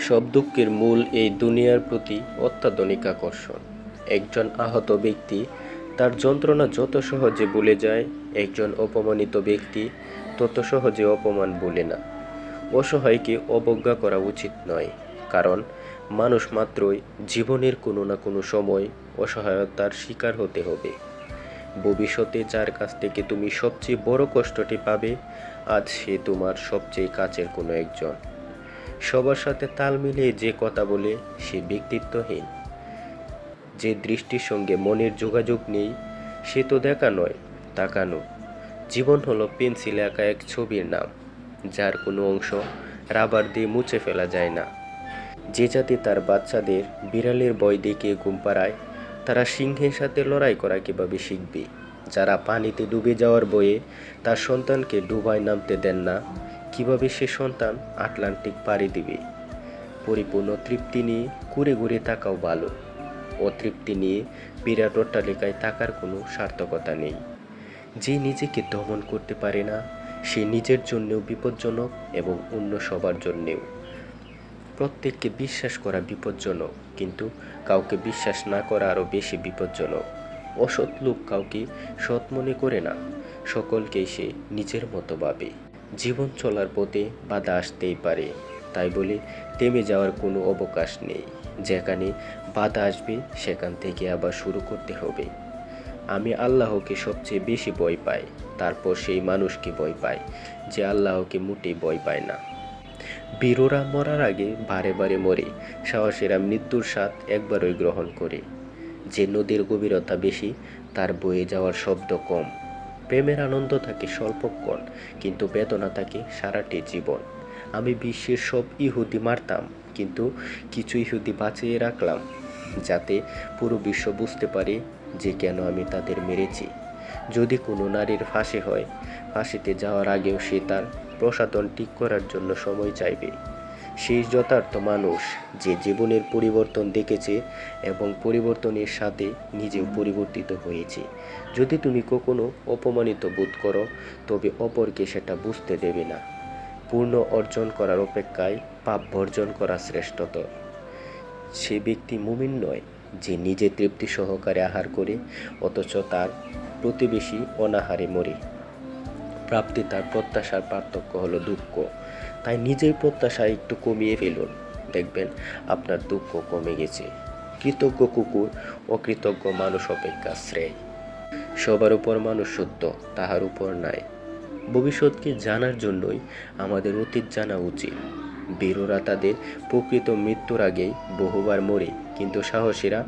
সব দুঃখের মূল এই দুনিয়ার প্রতি অত্যাধুনিক আকর্ষণ। একজন আহত ব্যক্তি তার যন্ত্রণা যত সহজে ভুলে যায়, একজন অপমানিত ব্যক্তি তত সহজে অপমান ভুলে না। অসহায়কে অবজ্ঞা করা উচিত নয়, কারণ মানুষ মাত্রই জীবনের কোনো না কোনো সময় অসহায়তার শিকার হতে হবে। ভবিষ্যতে যার কাছ থেকে তুমি সবচেয়ে বড় কষ্টটি পাবে, আজ সে তোমার সবচেয়ে কাছের কোনো একজন। সবার সাথে তাল মিলিয়ে যে কথা বলে সে ব্যক্তিত্বহীন। যে দৃষ্টির সঙ্গে মনের যোগাযোগ নেই সে তো দেখা নয়, তাকানো। জীবন হলো পেন্সিলে আঁকা এক ছবির নাম, যার কোনো অংশ রাবার দিয়ে মুছে ফেলা যায় না। যে জাতি তার বাচ্চাদের বিড়ালের ভয় দেখিয়ে ঘুম পাড়ায়, তারা সিংহের সাথে লড়াই করা কীভাবে শিখবে? যারা পানিতে ডুবে যাওয়ার ভয়ে তার সন্তানকে ডুবায় নামতে দেন না, কিভাবে সে সন্তান আটলান্টিক পাড়ি দিবে? পরিপূর্ণ তৃপ্তি নিয়ে ঘুরে ঘুরে থাকাও ভালো। অতৃপ্তি নিয়ে বিরাট অট্টালিকায় থাকার কোনো সার্থকতা নেই। যে নিজেকে দমন করতে পারে না, সে নিজের জন্যেও বিপজ্জনক এবং অন্য সবার জন্যেও। প্রত্যেককে বিশ্বাস করা বিপজ্জনক, কিন্তু কাউকে বিশ্বাস না করা আরও বেশি বিপজ্জনক। অসৎ লোক কাউকে সৎ মনে করে না, সকলকেই সে নিজের মতো ভাবে। জীবন চলার পথে বাধা আসতেই পারে, তাই বলে থেমে যাওয়ার কোনো অবকাশ নেই। যেখানে বাধা আসবে সেখান থেকে আবার শুরু করতে হবে। আমি আল্লাহকে সবচেয়ে বেশি ভয় পাই, তারপর সেই মানুষকে ভয় পাই যে আল্লাহকে মোটেই ভয় পায় না। বীররা মরার আগে বারে বারে মরে, সাহসীরা মৃত্যুর স্বাদ একবারই গ্রহণ করে। যে নদীর গভীরতা বেশি, তার বয়ে যাওয়ার শব্দ কম। প্রেমের আনন্দ থাকে স্বল্পক্ষণ, কিন্তু বেদনা থাকে সারাটি জীবন। আমি বিশ্বের সব ইহুদি মারতাম, কিন্তু কিছু ইহুদি বাঁচিয়ে রাখলাম, যাতে পুরো বিশ্ব বুঝতে পারে যে কেন আমি তাদের মেরেছি। যদি কোনো নারীর ফাঁসি হয়, ফাঁসিতে যাওয়ার আগেও সে তার প্রসাধন ঠিক করার জন্য সময় চাইবে। সেই যথার্থ মানুষ যে জীবনের পরিবর্তন দেখেছে এবং পরিবর্তনের সাথে নিজেও পরিবর্তিত হয়েছে। যদি তুমি কখনো অপমানিত বোধ করো, তবে অপরকে সেটা বুঝতে দেবে না। পূর্ণ অর্জন করার অপেক্ষায় পাপ বর্জন করা শ্রেষ্ঠতর। সে ব্যক্তি মুমিন নয় যে নিজে তৃপ্তি সহকারে আহার করে অথচ তার প্রতিবেশী অনাহারে মরে। প্রাপ্তি তার প্রত্যাশার পার্থক্য হলো দুঃখ। তাই নিজের প্রত্যাশা একটু কমিয়ে ফেলুন, দেখবেন আপনার দুঃখ কমে গেছে। কৃতজ্ঞ কুকুর অকৃতজ্ঞ মানুষ অপেক্ষা শ্রেয়। সবার উপর মানুষ সত্য, তাহার উপর নাই। ভবিষ্যৎকে জানার জন্যই আমাদের অতীত জানা উচিত। বীররা তাদের প্রকৃত মৃত্যুর আগেই বহুবার মরে, কিন্তু সাহসীরা